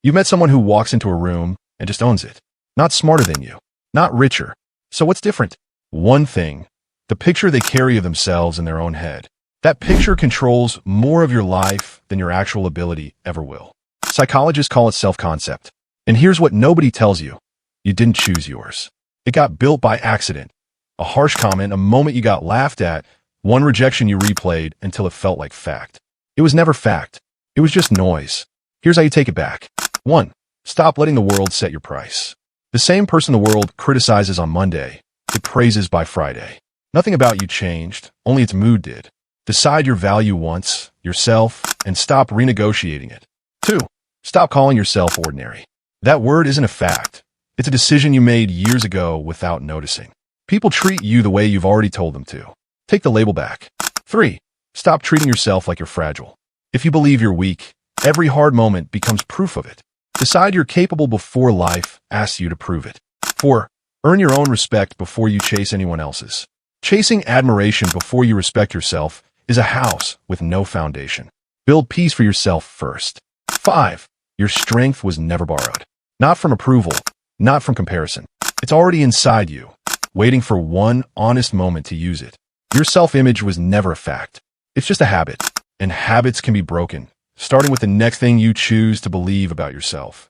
You've met someone who walks into a room and just owns it. Not smarter than you, not richer. So what's different? One thing, the picture they carry of themselves in their own head. That picture controls more of your life than your actual ability ever will. Psychologists call it self-concept. And here's what nobody tells you. You didn't choose yours. It got built by accident. A harsh comment, a moment you got laughed at, one rejection you replayed until it felt like fact. It was never fact. It was just noise. Here's how you take it back. 1. Stop letting the world set your price. The same person the world criticizes on Monday, it praises by Friday. Nothing about you changed, only its mood did. Decide your value once, yourself, and stop renegotiating it. 2. Stop calling yourself ordinary. That word isn't a fact. It's a decision you made years ago without noticing. People treat you the way you've already told them to. Take the label back. 3. Stop treating yourself like you're fragile. If you believe you're weak, every hard moment becomes proof of it. Decide you're capable before life asks you to prove it. 4. Earn your own respect before you chase anyone else's. Chasing admiration before you respect yourself is a house with no foundation. Build peace for yourself first. 5. Your strength was never borrowed. Not from approval, not from comparison. It's already inside you, waiting for one honest moment to use it. Your self-image was never a fact. It's just a habit, and habits can be broken, starting with the next thing you choose to believe about yourself.